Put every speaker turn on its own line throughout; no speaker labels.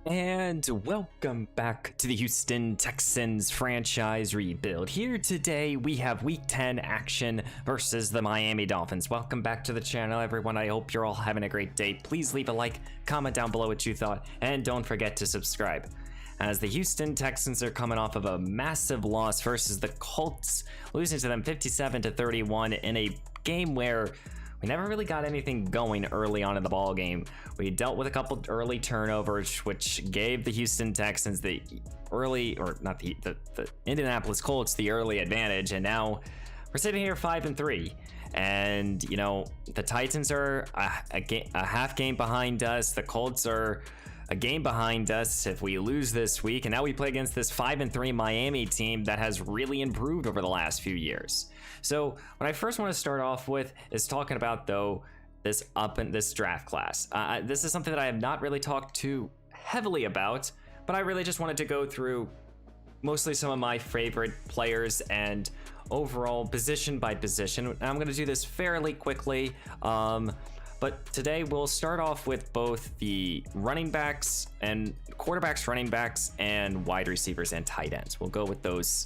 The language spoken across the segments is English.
And welcome back to the Houston Texans franchise rebuild. Here today we have week 10 action versus the Miami Dolphins. Welcome back to the channel, everyone. I hope you're all having a great day. Please leave a like, comment down below what you thought, and don't forget to subscribe. As the Houston Texans are coming off of a massive loss versus the Colts, losing to them 57-31 in a game where we never really got anything going early on in the ball game. We dealt with a couple early turnovers, which gave the Houston Texans the early, or not the Indianapolis Colts the early advantage, and now we're sitting here 5-3. And you know, the Titans are a half game behind us. The Colts are a game behind us if we lose this week, and now we play against this 5-3 Miami team that has really improved over the last few years. So what I first want to start off with is talking about this draft class. This is something that I have not really talked too heavily about, but I really just wanted to go through mostly some of my favorite players and overall position by position. I'm going to do this fairly quickly. But today we'll start off with both the running backs and quarterbacks, running backs, and wide receivers and tight ends. We'll go with those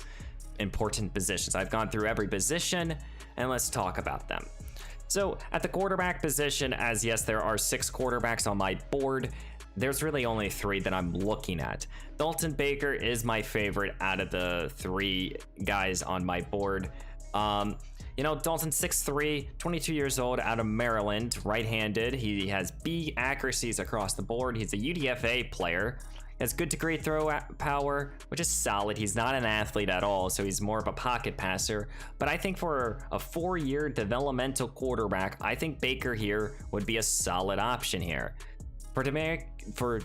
important positions. I've gone through every position, and let's talk about them. So at the quarterback position, as yes, there are 6 quarterbacks on my board, there's really only 3 that I'm looking at. Dalton Baker is my favorite out of the 3 guys on my board. You know, Dalton's 6'3", 22 years old, out of Maryland, right-handed. He has B accuracies across the board. He's a UDFA player. He has good to great throw power, which is solid. He's not an athlete at all, so he's more of a pocket passer. But I think for a 4-year developmental quarterback, I think Baker here would be a solid option here. For DeMarcus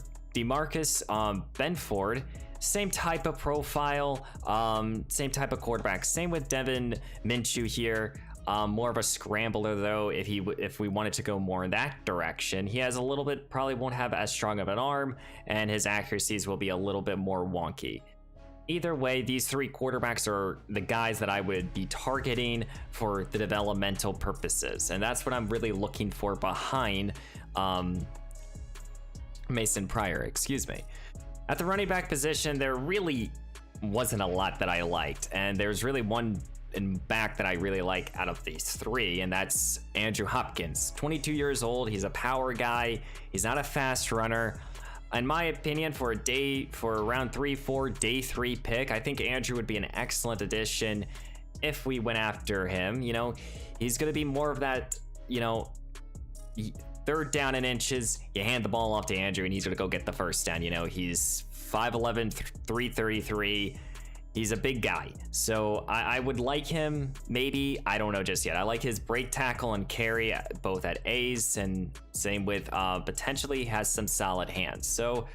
Benford, same type of profile, same type of quarterback. Same with Devin Minshew here. More of a scrambler though, if we wanted to go more in that direction. He has a little bit, probably won't have as strong of an arm, and his accuracies will be a little bit more wonky. Either way, these 3 quarterbacks are the guys that I would be targeting for the developmental purposes, and that's what I'm really looking for behind Mason Pryor, excuse me. At the running back position, there really wasn't a lot that I liked, and there's really one back that I really like out of these 3, and that's Andrew Hopkins. 22 years old, he's a power guy, he's not a fast runner. In my opinion, for a round 3-4 day 3 pick, I think Andrew would be an excellent addition if we went after him. You know, he's going to be more of that, you know, 3rd down and inches, you hand the ball off to Andrew and he's going to go get the first down. You know, he's 5'11", 333. He's a big guy. So I would like him, maybe. I don't know just yet. I like his break tackle and carry both at A's, and same with potentially has some solid hands. So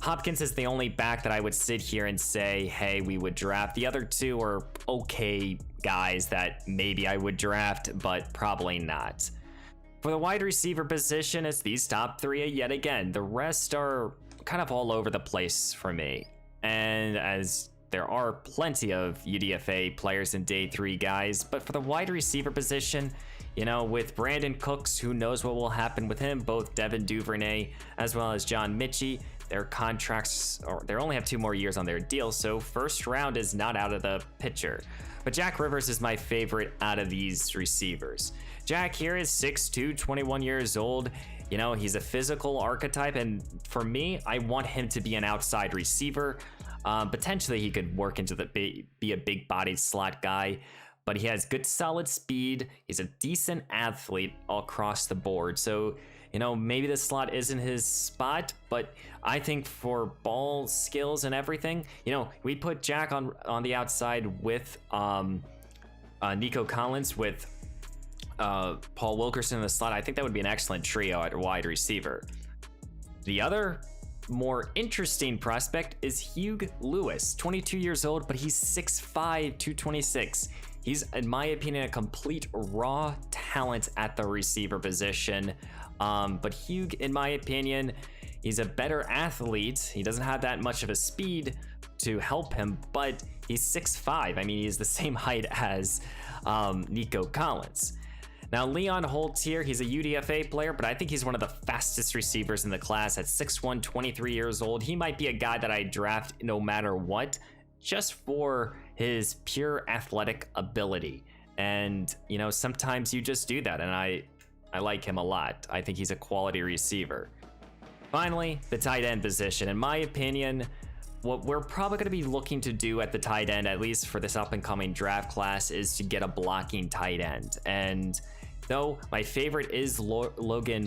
Hopkins is the only back that I would sit here and say, hey, we would draft. The other 2 are okay guys that maybe I would draft, but probably not. For the wide receiver position, it's these top 3 yet again. The rest are kind of all over the place for me. And as there are plenty of UDFA players and day 3 guys, but for the wide receiver position, you know, with Brandon Cooks, who knows what will happen with him, both Devin Duvernay as well as John Mitchie, their contracts, or they only have 2 more years on their deal, so first round is not out of the picture. But Jack Rivers is my favorite out of these receivers. Jack here is 6'2", 21 years old. You know, he's a physical archetype, and for me, I want him to be an outside receiver. Potentially, he could work into be a big-bodied slot guy, but he has good, solid speed. He's a decent athlete all across the board. So, you know, maybe the slot isn't his spot, but I think for ball skills and everything, you know, we put Jack on the outside with Nico Collins, with Paul Wilkerson in the slot. I think that would be an excellent trio at wide receiver. The other more interesting prospect is Hugh Lewis, 22 years old, but he's 6'5", 226. He's, in my opinion, a complete raw talent at the receiver position. But Hugh, in my opinion, he's a better athlete. He doesn't have that much of a speed to help him, but he's 6'5". I mean, he's the same height as Nico Collins. Now, Leon Holtz here, he's a UDFA player, but I think he's one of the fastest receivers in the class at 6'1", 23 years old. He might be a guy that I draft no matter what, just for his pure athletic ability. And, you know, sometimes you just do that, and I like him a lot. I think he's a quality receiver. Finally, the tight end position. In my opinion, what we're probably going to be looking to do at the tight end, at least for this up-and-coming draft class, is to get a blocking tight end. And though my favorite is Luke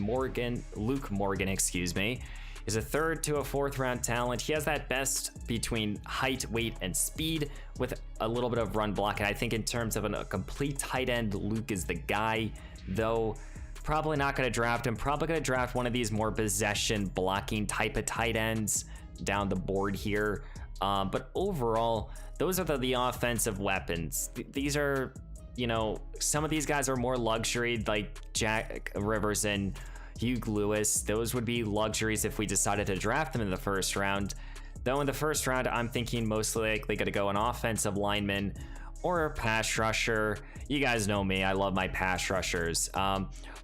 Morgan, excuse me, is a 3rd to a 4th round talent. He has that best between height, weight, and speed with a little bit of run block. And I think in terms of a complete tight end, Luke is the guy, though probably not going to draft him. Probably going to draft one of these more possession blocking type of tight ends down the board here. But overall, those are the offensive weapons. These are, you know, some of these guys are more luxury, like Jack Rivers and Hugh Lewis. Those would be luxuries if we decided to draft them in the 1st round. Though in the 1st round, I'm thinking mostly likely going to go an offensive lineman or a pass rusher. You guys know me, I love my pass rushers.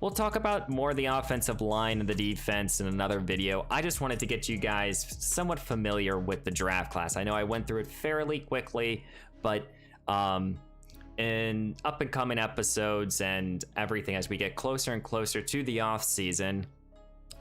We'll talk about more the offensive line and the defense in another video. I just wanted to get you guys somewhat familiar with the draft class. I know I went through it fairly quickly, but in up and coming episodes and everything, as we get closer and closer to the off season,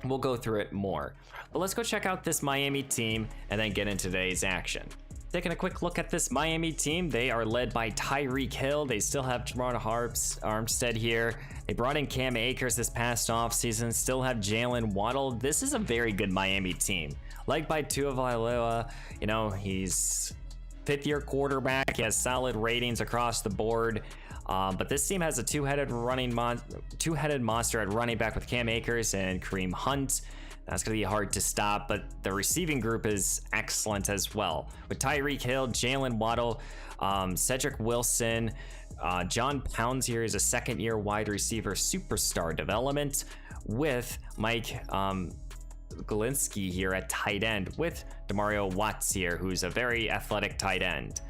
we'll go through it more. But let's go check out this Miami team and then get into today's action. Taking a quick look at this Miami team, they are led by Tyreek Hill. They still have Jamar Armstead here. They brought in Cam Akers this past offseason, still have Jalen Waddle. This is a very good Miami team. Led by Tua Tagovailoa, you know, he's 5th-year quarterback. He has solid ratings across the board. But this team has a two-headed monster at running back with Cam Akers and Kareem Hunt. That's going to be hard to stop, but the receiving group is excellent as well. With Tyreek Hill, Jalen Waddle, Cedric Wilson, John Pounds here is a 2nd-year wide receiver superstar development, with Mike Galinsky here at tight end, with Demario Watts here, who's a very athletic tight end.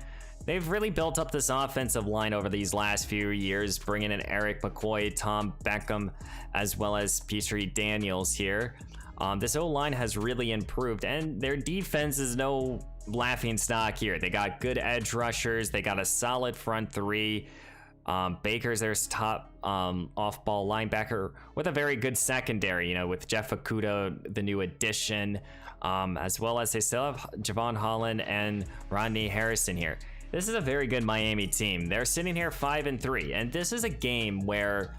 They've really built up this offensive line over these last few years, bringing in Eric McCoy, Tom Beckham, as well as Petrie Daniels here. This O-line has really improved, and their defense is no laughing stock here. They got good edge rushers. They got a solid front 3. Baker's their top off-ball linebacker with a very good secondary, you know, with Jeff Okudah, the new addition, as well as they still have Javon Holland and Rodney Harrison here. This is a very good Miami team. They're sitting here 5-3, and this is a game where,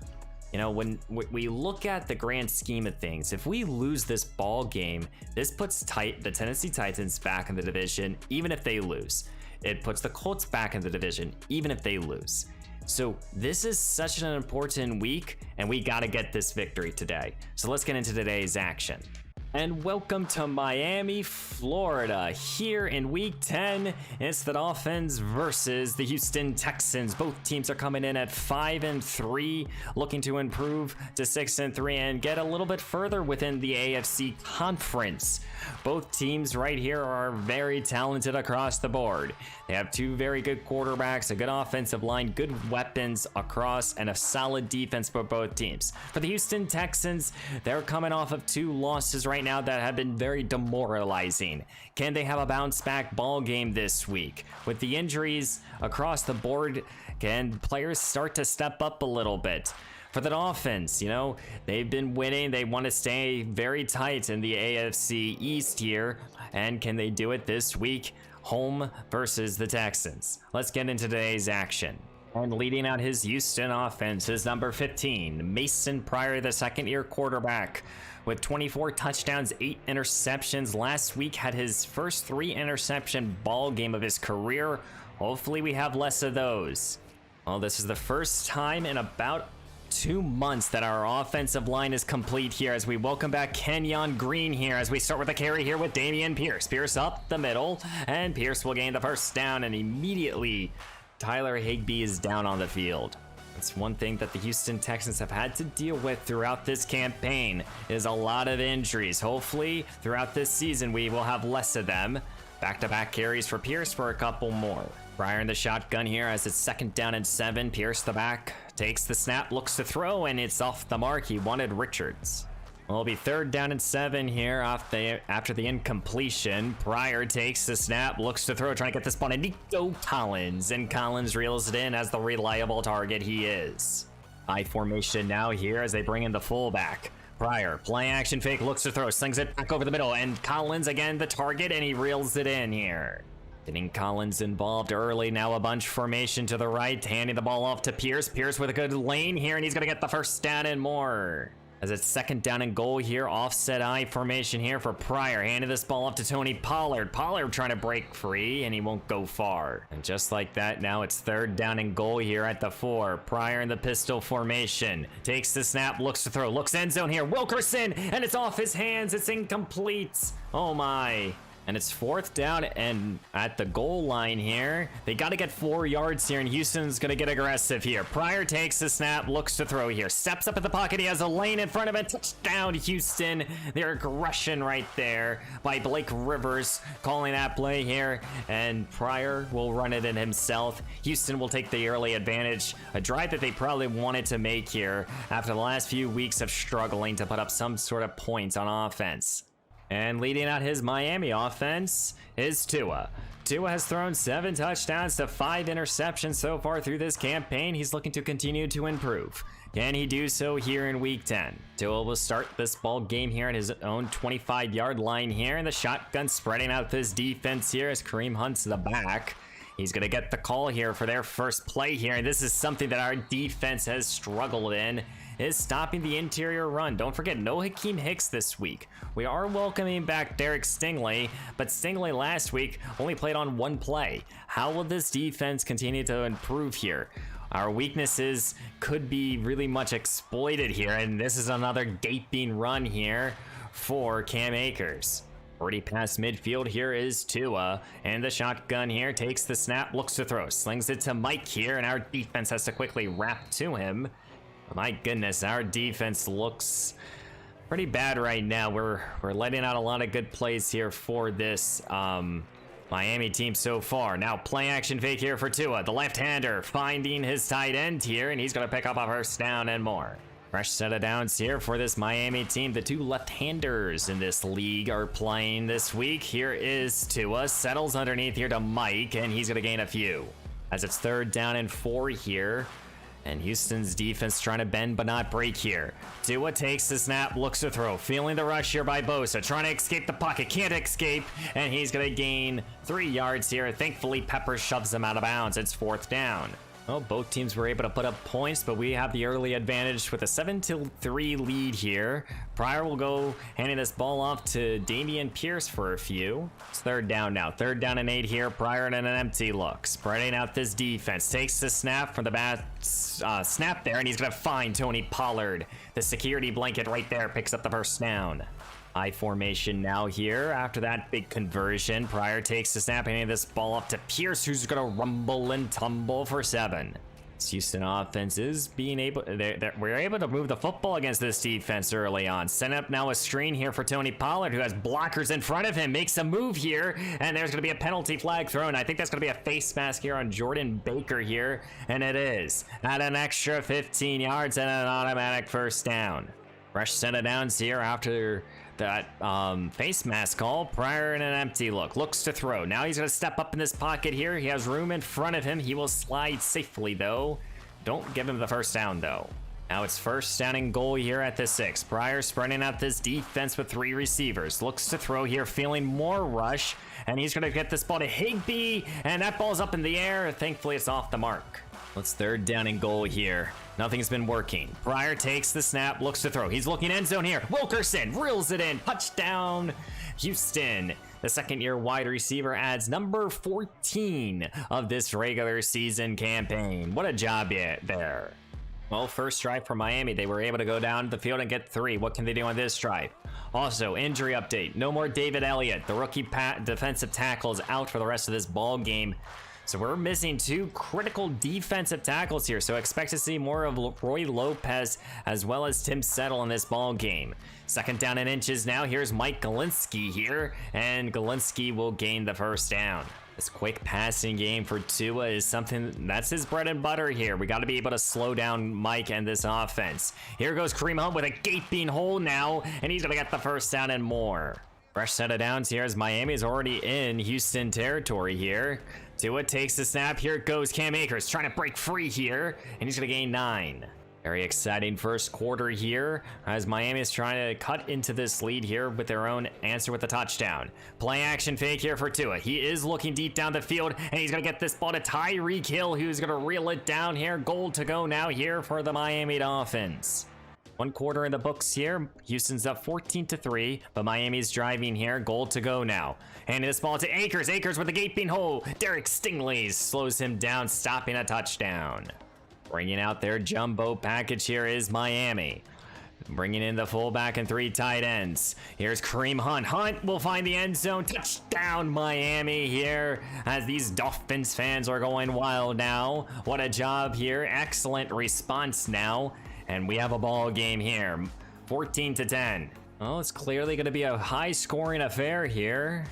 you know, when we look at the grand scheme of things, if we lose this ball game, this puts the Tennessee Titans back in the division, even if they lose. It puts the Colts back in the division, even if they lose. So this is such an important week, and we got to get this victory today. So let's get into today's action. And welcome to Miami, Florida. Here in week 10, it's the Dolphins versus the Houston Texans. Both teams are coming in at 5-3, looking to improve to 6-3 and get a little bit further within the AFC conference. Both teams right here are very talented across the board. They have 2 very good quarterbacks, a good offensive line, good weapons across, and a solid defense for both teams. For the Houston Texans, they're coming off of 2 losses right now that have been very demoralizing. Can they have a bounce back ball game this week? With the injuries across the board, can players start to step up a little bit? For the Dolphins, you know, they've been winning. They want to stay very tight in the AFC East here. And can they do it this week? Home versus the Texans. Let's get into today's action. And leading out his Houston offense is number 15, Mason Pryor, the 2nd-year quarterback. With 24 touchdowns, 8 interceptions. Last week had his first 3-interception ball game of his career. Hopefully we have less of those. Well, this is the first time in about 2 months that our offensive line is complete here, as we welcome back Kenyon Green here, as we start with a carry here with Dameon Pierce. Pierce up the middle, and Pierce will gain the first down, and immediately Tyler Higbee is down on the field. That's one thing that the Houston Texans have had to deal with throughout this campaign, is a lot of injuries. Hopefully throughout this season we will have less of them. Back-to-back carries for Pierce for a couple more. Pryor in the shotgun here as it's 2nd down and 7. Pierce the back, takes the snap, looks to throw, and it's off the mark. He wanted Richards. Well, it'll be 3rd down and 7 here after the incompletion. Pryor takes the snap, looks to throw, trying to get this ball to Nico Collins, and Collins reels it in as the reliable target he is. I formation now here as they bring in the fullback. Pryor, play action fake, looks to throw, slings it back over the middle, and Collins again the target, and he reels it in here. Getting Collins involved early, now a bunch formation to the right, handing the ball off to Pierce. Pierce with a good lane here, and he's gonna get the 1st down and more. As it's 2nd down and goal here, offset I formation here for Pryor, handing this ball off to Tony Pollard. Pollard trying to break free, and he won't go far. And just like that, now it's 3rd down and goal here at the 4. Pryor in the pistol formation, takes the snap, looks to throw, looks end zone here, Wilkerson, and it's off his hands, it's incomplete. Oh my. And it's 4th down and at the goal line here. They got to get 4 yards here, and Houston's going to get aggressive here. Pryor takes the snap, looks to throw here. Steps up in the pocket. He has a lane in front of it. Touchdown, Houston. Their aggression right there by Blake Rivers calling that play here. And Pryor will run it in himself. Houston will take the early advantage. A drive that they probably wanted to make here after the last few weeks of struggling to put up some sort of points on offense. And leading out his Miami offense is Tua. Tua has thrown 7 touchdowns to 5 interceptions so far through this campaign. He's looking to continue to improve. Can he do so here in week 10? Tua will start this ball game here at his own 25-yard line here, and the shotgun spreading out this defense here as Kareem Hunt's the back. He's going to get the call here for their first play here, and this is something that our defense has struggled in, is stopping the interior run. Don't forget, no Hakeem Hicks this week. We are welcoming back Derek Stingley, but Stingley last week only played on 1 play. How will this defense continue to improve here? Our weaknesses could be really much exploited here, and this is another gaping run here for Cam Akers. Already past midfield, here is Tua, and the shotgun here takes the snap, looks to throw, slings it to Mike here, and our defense has to quickly wrap to him. My goodness, our defense looks pretty bad right now. We're letting out a lot of good plays here for this Miami team so far. Now play action fake here for Tua, the left-hander finding his tight end here, and he's going to pick up a 1st down and more. Fresh set of downs here for this Miami team. The 2 left-handers in this league are playing this week. Here is Tua, settles underneath here to Mike, and he's going to gain a few. As it's 3rd down and 4 here. And Houston's defense trying to bend but not break here. Tua takes the snap, looks to throw. Feeling the rush here by Bosa. Trying to escape the pocket. Can't escape. And he's going to gain 3 yards here. Thankfully, Pepper shoves him out of bounds. It's 4th down. Well, both teams were able to put up points, but we have the early advantage with a 7-3 lead here. Pryor will go handing this ball off to Damian Pierce for a few. It's 3rd down now. 3rd down and 8 here. Pryor in an empty look. Spreading out this defense. Takes the snap from the bat snap there, and he's going to find Tony Pollard. The security blanket right there picks up the 1st down. I formation now here after that big conversion. Pryor takes the snap, handing this ball up to Pierce, who's going to rumble and tumble for 7. This Houston offense is being able, we're able to move the football against this defense early on. Set up now a screen here for Tony Pollard, who has blockers in front of him, makes a move here, and there's going to be a penalty flag thrown. I think that's going to be a face mask here on Jordan Baker here, and it is. At an extra 15 yards and an automatic 1st down. Fresh set of downs here after that face mask call. Pryor in an empty look, looks to throw. Now he's going to step up in this pocket here. He has room in front of him. He will slide safely though. Don't give him the 1st down though. Now it's 1st down and goal here at the 6. Pryor spreading out this defense with 3 receivers. Looks to throw here, feeling more rush, and he's going to get this ball to Higbee, and that ball's up in the air. Thankfully it's off the mark. It's 3rd down and goal here. Nothing's been working. Pryor takes the snap, looks to throw. He's looking end zone here. Wilkerson reels it in. Touchdown, Houston. The 2nd-year wide receiver adds number 14 of this regular season campaign. What a job there. Well, first drive for Miami. They were able to go down the field and get 3. What can they do on this drive? Also, injury update. No more David Elliott. The rookie defensive tackle is out for the rest of this ball game. So we're missing 2 critical defensive tackles here. So expect to see more of Roy Lopez as well as Tim Settle in this ball game. 2nd down and inches now. Here's Mike Galinsky here, and Galinsky will gain the 1st down. This quick passing game for Tua is something that's his bread and butter here. We got to be able to slow down Mike and this offense. Here goes Kareem Hunt with a gaping hole now, and he's going to get the first down and more. Fresh set of downs here as Miami is already in Houston territory here. Tua takes the snap. Here it goes. Cam Akers trying to break free here, and he's going to gain 9. Very exciting first quarter here as Miami is trying to cut into this lead here with their own answer with the touchdown. Play action fake here for Tua. He is looking deep down the field, and he's going to get this ball to Tyreek Hill, who's going to reel it down here. Goal to go now here for the Miami Dolphins. 1 quarter in the books here. Houston's up 14-3, but Miami's driving here. Goal to go now. And this ball to Akers. Akers with a gaping hole. Derek Stingley slows him down, stopping a touchdown. Bringing out their jumbo package here is Miami. Bringing in the fullback and 3 tight ends. Here's Kareem Hunt. Hunt will find the end zone. Touchdown Miami here as these Dolphins fans are going wild now. What a job here. Excellent response now. And we have a ball game here. 14-10. Well, it's clearly going to be a high scoring affair here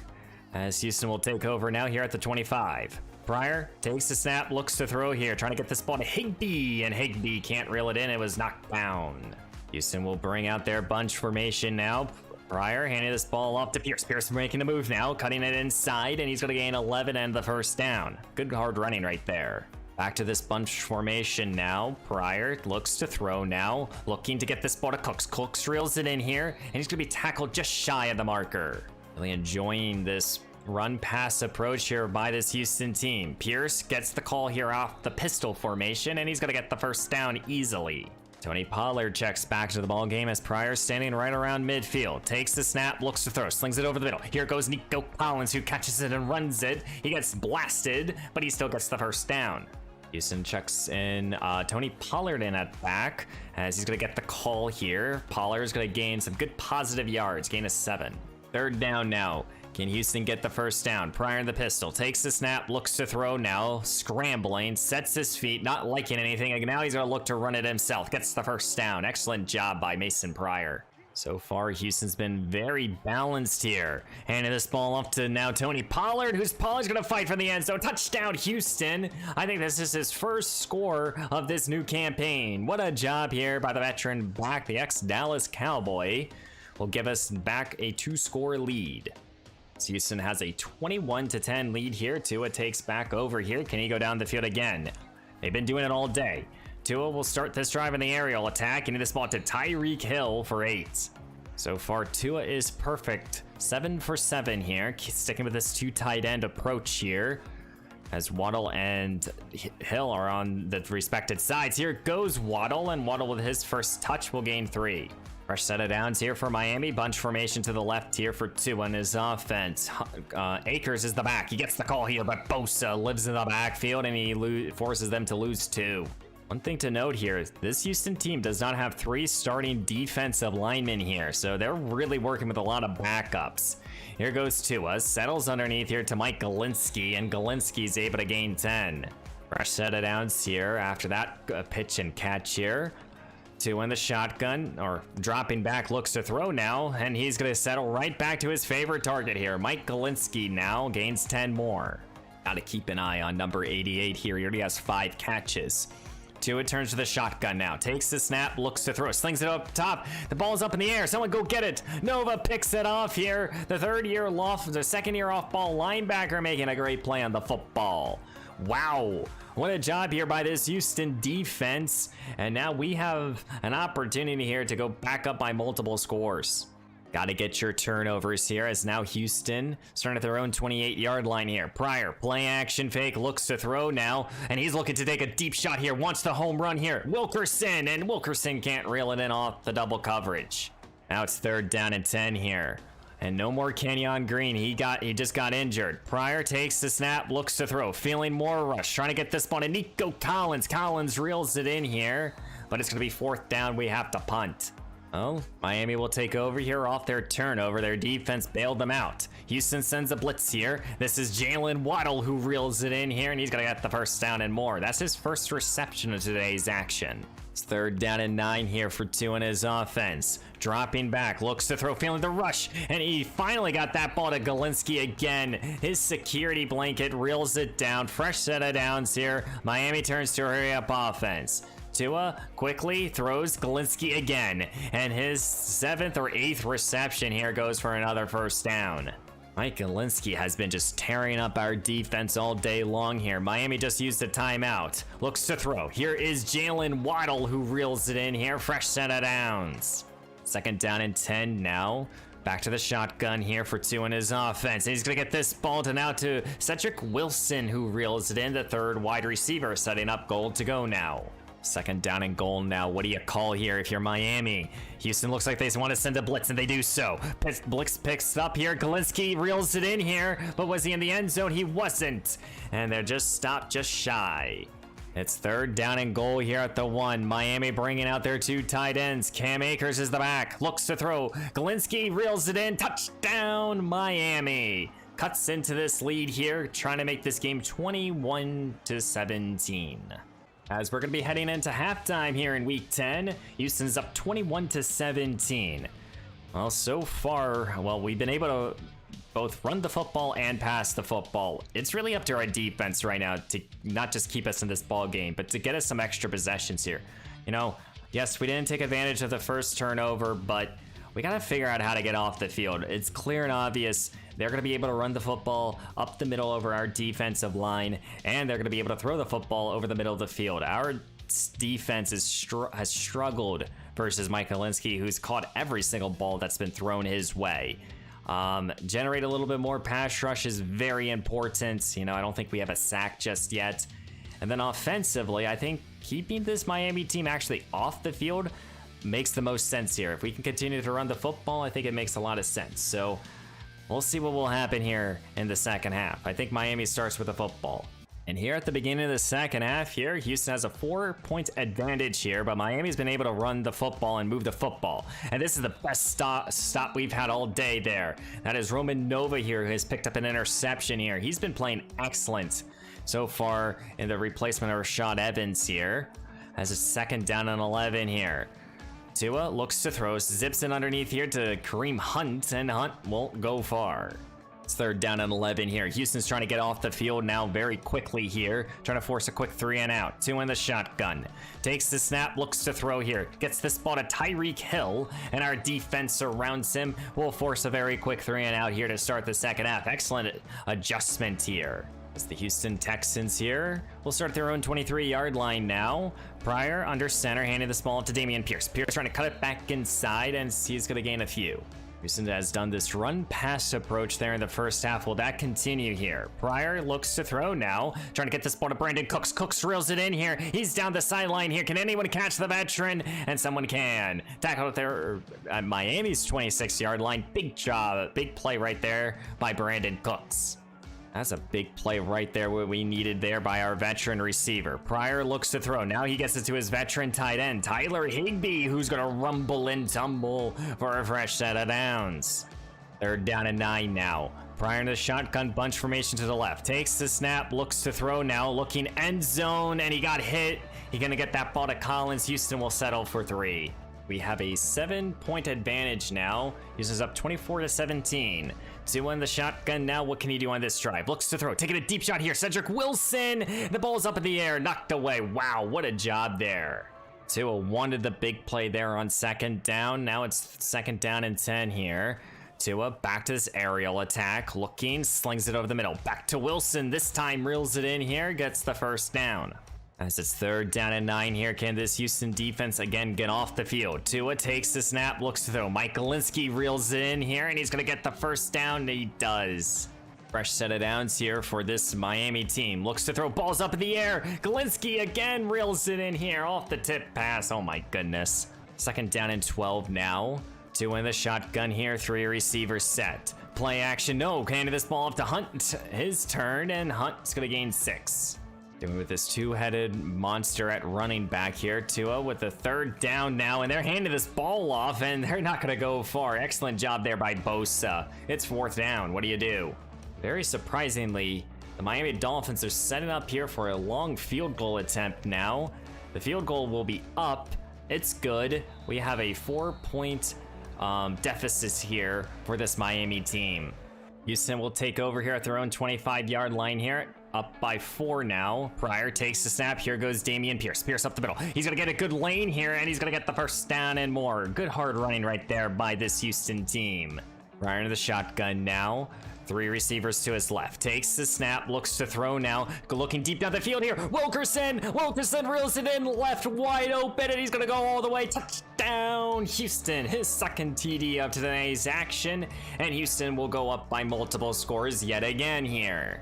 as Houston will take over now here at the 25. Pryor takes the snap, looks to throw here, trying to get this ball to Higbee, and Higbee can't reel it in. It was knocked down. Houston will bring out their bunch formation now. Pryor handing this ball off to Pierce. Pierce making the move now, cutting it inside, and he's going to gain 11 and the first down. Good hard running right there. Back to this bunch formation now. Pryor looks to throw now, looking to get this ball to Cooks. Cooks reels it in here, and he's going to be tackled just shy of the marker. Really enjoying this run pass approach here by this Houston team. Pierce gets the call here off the pistol formation, and he's going to get the first down easily. Tony Pollard checks back to the ball game as Pryor standing right around midfield. Takes the snap, looks to throw, slings it over the middle. Here goes Nico Collins, who catches it and runs it. He gets blasted, but he still gets the first down. Houston checks in Tony Pollard in at back as he's going to get the call here. Pollard's going to gain some good positive yards, gain of 7. 3rd down now. Can Houston get the first down? Pryor in the pistol, takes the snap, looks to throw now, scrambling, sets his feet, not liking anything, and now he's going to look to run it himself, gets the first down. Excellent job by Mason Pryor. So far, Houston's been very balanced here. Handing this ball off to now Tony Pollard, Pollard's going to fight for the end zone. Touchdown, Houston. I think this is his first score of this new campaign. What a job here by the veteran back, the ex-Dallas Cowboy. Will give us back a 2-score lead. Houston has a 21-10 lead here. Tua takes back over here. Can he go down the field again? They've been doing it all day. Tua will start this drive in the aerial attack, and this ball to Tyreek Hill for 8. So far, Tua is perfect. 7 for 7 here. Sticking with this 2 tight end approach here. As Waddle and Hill are on the respected sides. Here goes Waddle, and Waddle with his first touch will gain 3. Fresh set of downs here for Miami. Bunch formation to the left here for Tua in his offense. Akers is the back. He gets the call here, but Bosa lives in the backfield, and he forces them to lose 2. One thing to note here is this Houston team does not have 3 starting defensive linemen here, so they're really working with a lot of backups. Here goes Tua. Settles underneath here to Mike Galinsky, and Galinsky's able to gain 10. Fresh set of downs here after that pitch and catch here. Tua in the shotgun, or dropping back, looks to throw now, and he's going to settle right back to his favorite target here. Mike Galinsky now gains 10 more. Got to keep an eye on number 88 here. He already has 5 catches. Tua turns to the shotgun now. Takes the snap, looks to throw, slings it up top. The ball's up in the air. Someone go get it. Nova picks it off here. The 2nd-year off ball linebacker making a great play on the football. Wow. What a job here by this Houston defense. And now we have an opportunity here to go back up by multiple scores. Got to get your turnovers here as now Houston starting at their own 28-yard line here. Pryor, play action fake, looks to throw now, and he's looking to take a deep shot here, wants the home run here. Wilkerson, and Wilkerson can't reel it in off the double coverage. Now it's 3rd down and 10 here. And no more Kenyon Green. He just got injured. Pryor takes the snap, looks to throw, feeling more rush, trying to get this ball to Nico Collins. Collins reels it in here, but it's going to be 4th down. We have to punt. Oh, Miami will take over here off their turnover. Their defense bailed them out. Houston sends a blitz here. This is Jalen Waddle who reels it in here, and he's gonna get the first down and more. That's his first reception of today's action. It's 3rd down and 9 here for Tua in his offense. Dropping back, looks to throw, feeling the rush, and he finally got that ball to Galinsky again. His security blanket reels it down. Fresh set of downs here. Miami turns to a hurry-up offense. Tua quickly throws Galinsky again, and his 7th or 8th reception here goes for another first down. Mike Galinsky has been just tearing up our defense all day long here. Miami just used a timeout. Looks to throw. Here is Jalen Waddle who reels it in here. Fresh set of downs. 2nd down and 10 now. Back to the shotgun here for Tua in his offense. And he's going to get this ball to Cedric Wilson who reels it in. The 3rd wide receiver setting up goal to go now. 2nd down and goal now. What do you call here if you're Miami? Houston looks like they want to send a blitz, and they do so. Blitz picks up here. Galinsky reels it in here, but was he in the end zone? He wasn't. And they're just stopped just shy. It's 3rd down and goal here at the 1. Miami bringing out their 2 tight ends. Cam Akers is the back. Looks to throw. Galinsky reels it in. Touchdown, Miami. Cuts into this lead here, trying to make this game 21-17. As we're going to be heading into halftime here in Week 10, Houston's up 21-17. Well, so far, we've been able to both run the football and pass the football. It's really up to our defense right now to not just keep us in this ball game, but to get us some extra possessions here. You know, yes, we didn't take advantage of the first turnover, but we got to figure out how to get off the field. It's clear and obvious they're going to be able to run the football up the middle over our defensive line, and they're going to be able to throw the football over the middle of the field. Our defense has struggled versus Mike Galinsky, who's caught every single ball that's been thrown his way. Generate a little bit more pass rush is very important. You know, I don't think we have a sack just yet. And then offensively, I think keeping this Miami team actually off the field makes the most sense here. If we can continue to run the football, I think it makes a lot of sense. So we'll see what will happen here in the second half. I think Miami starts with the football. And here at the beginning of the second half here, Houston has a 4-point advantage here, but Miami's been able to run the football and move the football. And this is the best stop we've had all day there. That is Roman Nova here, who has picked up an interception here. He's been playing excellent so far in the replacement of Rashad Evans here. Has a 2nd down and 11 here. Tua looks to throw, zips in underneath here to Kareem Hunt, and Hunt won't go far. It's 3rd down and 11 here. Houston's trying to get off the field now very quickly here, trying to force a quick 3 and out. Tua in the shotgun. Takes the snap, looks to throw here. Gets this ball to Tyreek Hill, and our defense surrounds him. We'll force a very quick 3 and out here to start the second half. Excellent adjustment here. As the Houston Texans here will start their own 23-yard line now. Pryor under center, handing the ball to Dameon Pierce. Pierce trying to cut it back inside, and he's going to gain a few. Houston has done this run-pass approach there in the first half. Will that continue here? Pryor looks to throw now, trying to get this ball to Brandon Cooks. Cooks reels it in here. He's down the sideline here. Can anyone catch the veteran? And someone can. Tackle it there at Miami's 26-yard line. Big job, big play right there by Brandon Cooks. That's a big play right there, what we needed there by our veteran receiver. Pryor looks to throw. Now he gets it to his veteran tight end, Tyler Higbee, who's going to rumble and tumble for a fresh set of downs. 3rd down and 9 now. Pryor in the shotgun bunch formation to the left. Takes the snap, looks to throw now, looking end zone, and he got hit. He's going to get that ball to Collins. Houston will settle for 3. We have a 7-point advantage now. Houston's up 24-17. Tua in the shotgun now. What can he do on this drive? Looks to throw. Taking a deep shot here. Cedric Wilson. The ball's up in the air. Knocked away. Wow, what a job there. Tua wanted the big play there on 2nd down. Now it's 2nd down and 10 here. Tua back to this aerial attack. Looking. Slings it over the middle. Back to Wilson. This time reels it in here. Gets the first down. As it's 3rd down and 9 here, can this Houston defense again get off the field? Tua takes the snap, looks to throw. Mike Galinsky reels it in here, and he's going to get the first down. He does. Fresh set of downs here for this Miami team. Looks to throw, balls up in the air. Galinsky again reels it in here off the tip pass. Oh my goodness. 2nd down and 12 now. Tua in the shotgun here, 3 receivers set. Play action, no, handing this ball up to Hunt. His turn, and Hunt's going to gain 6. Doing with this two-headed monster at running back here. Tua with the third down now, and they're handing this ball off, and they're not going to go far. Excellent job there by Bosa. It's fourth down. What do you do? Very surprisingly, the Miami Dolphins are setting up here for a long field goal attempt now. The field goal will be up. It's good. We have a 4-point deficit here for this Miami team. Houston will take over here at their own 25-yard line here. Up by 4 now. Pryor takes the snap. Here goes Dameon Pierce. Pierce up the middle. He's going to get a good lane here, and he's going to get the first down and more. Good hard running right there by this Houston team. Pryor into the shotgun now. 3 receivers to his left. Takes the snap. Looks to throw now. Looking deep down the field here. Wilkerson reels it in left wide open, and he's going to go all the way. Touchdown, Houston. His second TD of today's action, and Houston will go up by multiple scores yet again here.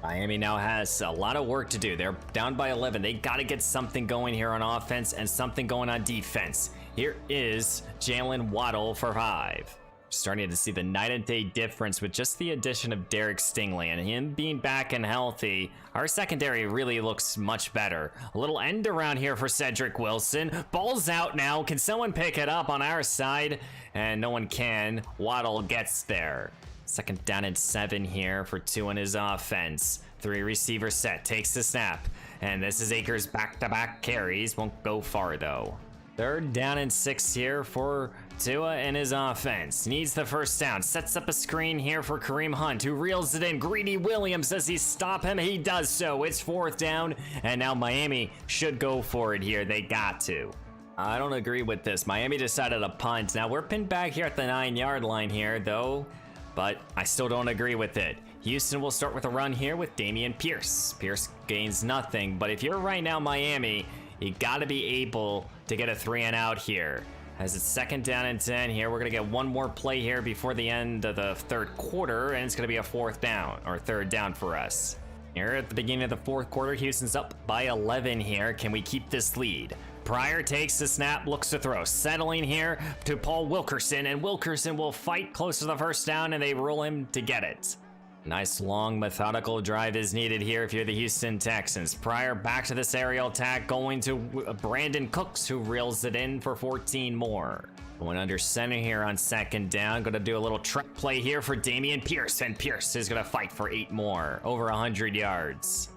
Miami now has a lot of work to do. They're down by 11. They got to get something going here on offense and something going on defense. Here is Jalen Waddle for 5. Starting to see the night and day difference with just the addition of Derek Stingley and him being back and healthy. Our secondary really looks much better. A little end around here for Cedric Wilson. Ball's out now. Can someone pick it up on our side? And no one can. Waddle gets there. Second down and 7 here for 2 in his offense. 3 receiver set, takes the snap. And this is Akers back-to-back carries. Won't go far though. Third down and 6 here for Tua and his offense. Needs the first down. Sets up a screen here for Kareem Hunt, who reels it in. Greedy Williams, does he stop him? He does so. It's 4th down. And now Miami should go for it here. They got to. I don't agree with this. Miami decided to punt. Now we're pinned back here at the 9-yard line here though. But I still don't agree with it. Houston will start with a run here with Dameon Pierce. Pierce gains nothing, but if you're right now Miami, you gotta be able to get a 3 and out here. As it's 2nd down and 10 here, we're gonna get one more play here before the end of the 3rd quarter, and it's gonna be a 4th down, or 3rd down for us. Here at the beginning of the 4th quarter, Houston's up by 11 here. Can we keep this lead? Pryor takes the snap, looks to throw. Settling here to Paul Wilkerson, and Wilkerson will fight close to the first down, and they roll him to get it. Nice long methodical drive is needed here if you're the Houston Texans. Pryor back to this aerial attack, going to Brandon Cooks, who reels it in for 14 more. Going under center here on 2nd down. Going to do a little truck play here for Dameon Pierce, and Pierce is going to fight for 8 more, over 100 yards.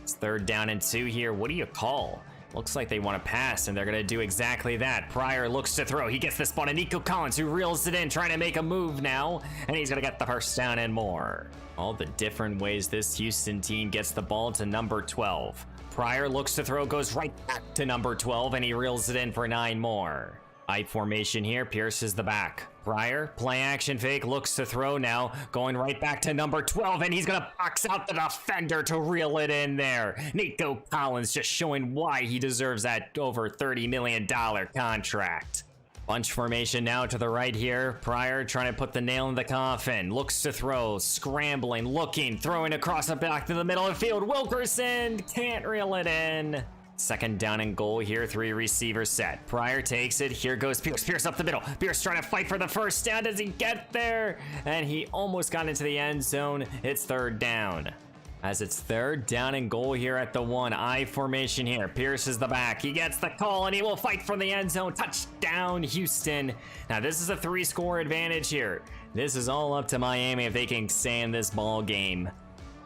It's 3rd down and 2 here. What do you call? Looks like they want to pass, and they're going to do exactly that. Pryor looks to throw. He gets this ball to Nico Collins, who reels it in, trying to make a move now, and he's going to get the first down and more. All the different ways this Houston team gets the ball to number 12. Pryor looks to throw, goes right back to number 12, and he reels it in for 9 more. I formation here. Pierce is the back. Pryor, play action fake, looks to throw now, going right back to number 12, and he's gonna box out the defender to reel it in there. Nico Collins just showing why he deserves that over $30 million contract. Bunch formation now to the right here. Pryor trying to put the nail in the coffin. Looks to throw, scrambling, looking, throwing across the back to the middle of the field. Wilkerson can't reel it in. 2nd down and goal here, 3 receivers set. Pryor takes it. Here goes Pierce. Pierce up the middle. Pierce trying to fight for the first down. Does he get there? And he almost got into the end zone. It's 3rd down. As it's 3rd down and goal here at the 1. I formation here. Pierce is the back. He gets the call, and he will fight for the end zone. Touchdown, Houston. Now, this is a 3-score advantage here. This is all up to Miami if they can stay in this ball game.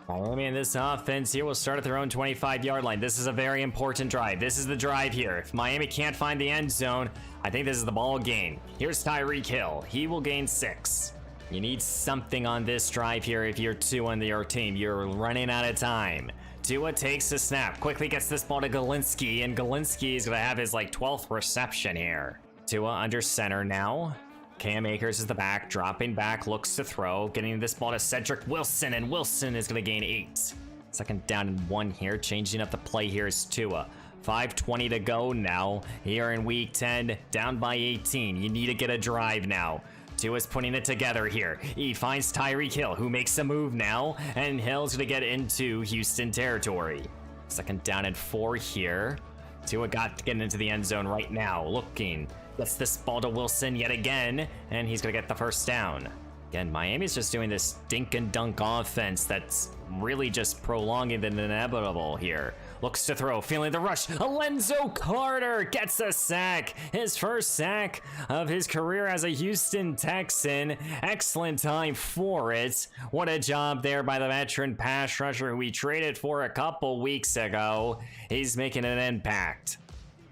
Miami in this offense here will start at their own 25-yard line. This is a very important drive. This is the drive here. If Miami can't find the end zone, I think this is the ball game. Here's Tyreek Hill. He will gain 6. You need something on this drive here if you're Tua on your team. You're running out of time. Tua takes the snap, quickly gets this ball to Galinsky, and Galinsky is going to have his 12th reception here. Tua under center now. Cam Akers is the back, dropping back, looks to throw, getting this ball to Cedric Wilson, and Wilson is going to gain 8. 2nd down and 1 here, changing up the play here is Tua. 5:20 to go now, here in week 10, down by 18. You need to get a drive now. Tua's putting it together here. He finds Tyreek Hill, who makes a move now, and Hill's going to get into Houston territory. 2nd down and 4 here. Tua got to get into the end zone right now, looking. Gets this ball to Wilson yet again, and he's going to get the first down. Again, Miami's just doing this dink and dunk offense that's really just prolonging the inevitable here. looks to throw, feeling the rush. Alonzo Carter gets a sack, his first sack of his career as a Houston Texan. Excellent time for it. What a job there by the veteran pass rusher who we traded for a couple weeks ago. He's making an impact.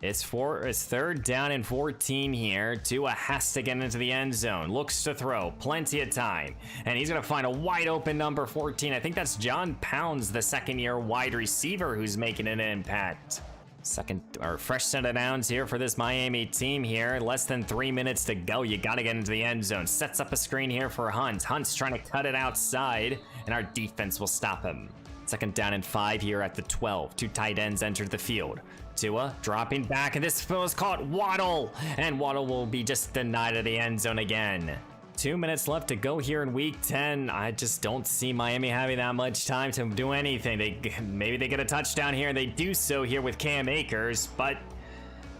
It's 3rd down and 14 here. Tua has to get into the end zone. Looks to throw. Plenty of time. And he's going to find a wide open number 14. I think that's John Pounds, the second-year wide receiver, who's making an impact. Fresh set of downs here for this Miami team here. Less than 3 minutes to go. You got to get into the end zone. Sets up a screen here for Hunt. Hunt's trying to cut it outside, and our defense will stop him. 2nd down and 5 here at the 12. 2 tight ends entered the field. Tua dropping back, and this was caught. Waddle, and Waddle will be just denied at the end zone again. 2 minutes left to go here in week 10. I just don't see Miami having that much time to do anything. Maybe they get a touchdown here, and they do so here with Cam Akers, but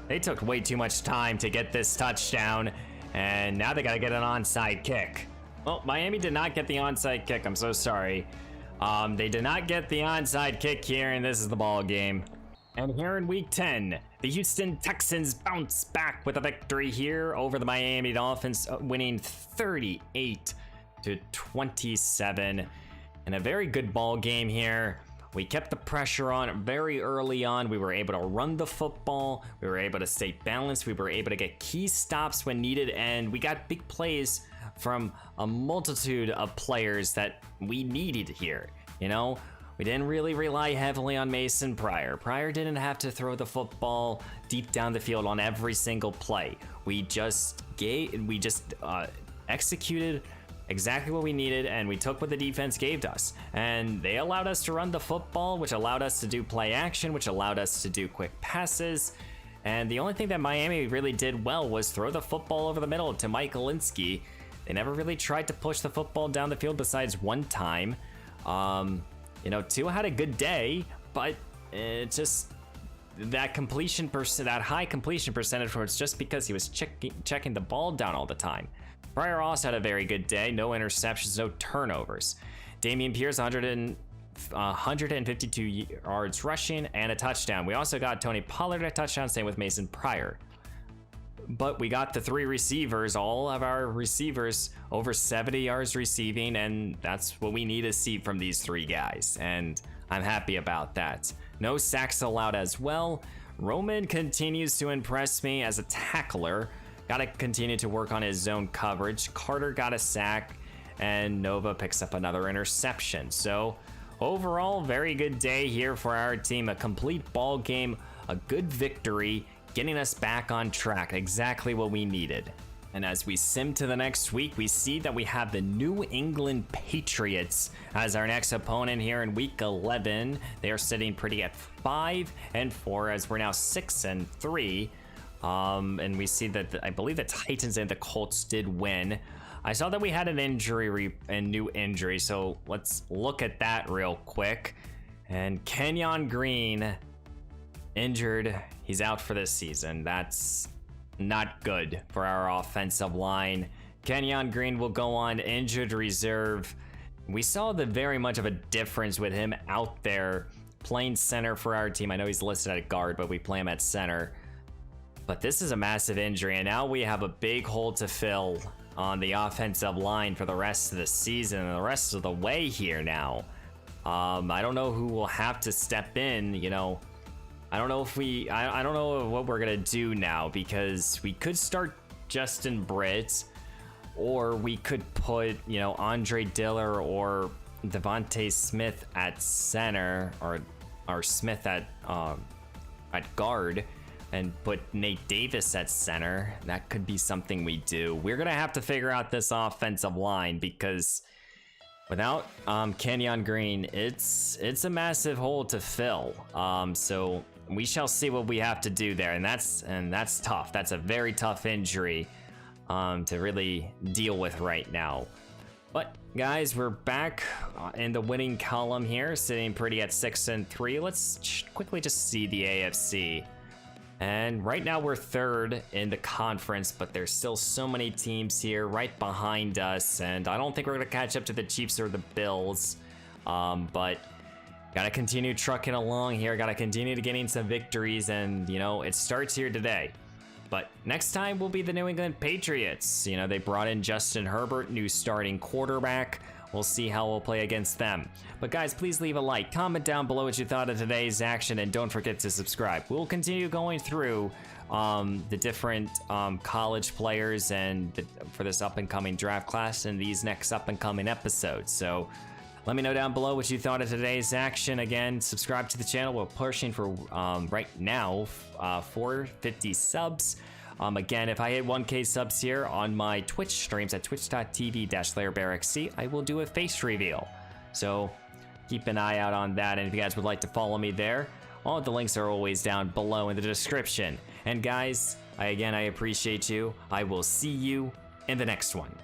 they took way too much time to get this touchdown, and now they got to get an onside kick. Well, Miami did not get the onside kick. I'm so sorry. They did not get the onside kick here, and this is the ball game. And here in week 10, the Houston Texans bounce back with a victory here over the Miami Dolphins, winning 38-27. And a very good ball game here. We kept the pressure on very early on. We were able to run the football. We were able to stay balanced. We were able to get key stops when needed. And we got big plays from a multitude of players that we needed here, you know? We didn't really rely heavily on Mason Pryor. Pryor didn't have to throw the football deep down the field on every single play. We just executed exactly what we needed, and we took what the defense gave us. And they allowed us to run the football, which allowed us to do play action, which allowed us to do quick passes. And the only thing that Miami really did well was throw the football over the middle to Mike Golinsky. They never really tried to push the football down the field besides one time. You know, Tua had a good day, but it just that high completion percentage was just because he was checking the ball down all the time. Pryor also had a very good day, no interceptions, no turnovers. Dameon Pierce 152 yards rushing and a touchdown. We also got Tony Pollard a touchdown, same with Mason Pryor. But we got the 3 receivers, all of our receivers over 70 yards receiving, and that's what we need to see from these 3 guys, and I'm happy about that. No sacks allowed as well. Roman continues to impress me as a tackler. Got to continue to work on his zone coverage. Carter got a sack, and Nova picks up another interception. So overall, very good day here for our team. A complete ball game, a good victory, getting us back on track, exactly what we needed. And as we sim to the next week, we see that we have the New England Patriots as our next opponent here in week 11. They are sitting pretty at 5-4, as we're now 6-3. And we see that I believe the Titans and the Colts did win. I saw that we had an injury, a new injury, so let's look at that real quick. And Kenyon Green injured. He's out for this season. That's not good for our offensive line. Kenyon Green will go on injured reserve. We saw very much of a difference with him out there playing center for our team. I know he's listed at guard, but we play him at center. But this is a massive injury, and now we have a big hole to fill on the offensive line for the rest of the season and the rest of the way here now. I don't know who will have to step in, you know. I don't know if I don't know what we're gonna do now, because we could start Justin Britt, or we could put, you know, Andre Diller or Devontae Smith at center, or Smith at guard, and put Nate Davis at center. That could be something we do. We're gonna have to figure out this offensive line, because without Kenyon Green, it's a massive hole to fill. So we shall see what we have to do there, and that's tough. That's a very tough injury to really deal with right now. But guys, we're back in the winning column here, sitting pretty at 6-3. Let's quickly just see the AFC. And right now we're 3rd in the conference, but there's still so many teams here right behind us, and I don't think we're gonna catch up to the Chiefs or the Bills. But Gotta continue trucking along here. Gotta continue to getting some victories, and you know, it starts here today. But next time will be the New England Patriots. You know, they brought in Justin Herbert, new starting quarterback. We'll see how we'll play against them. But guys, please leave a like, comment down below what you thought of today's action, and don't forget to subscribe. We'll continue going through the different college players and for this up and coming draft class and these next up and coming episodes. So let me know down below what you thought of today's action. Again, subscribe to the channel. We're pushing for right now 450 subs. Again, if I hit 1K subs here on my Twitch streams at twitch.tv/LayerBearXC, I will do a face reveal. So keep an eye out on that. And if you guys would like to follow me there, all the links are always down below in the description. And guys, again, I appreciate you. I will see you in the next one.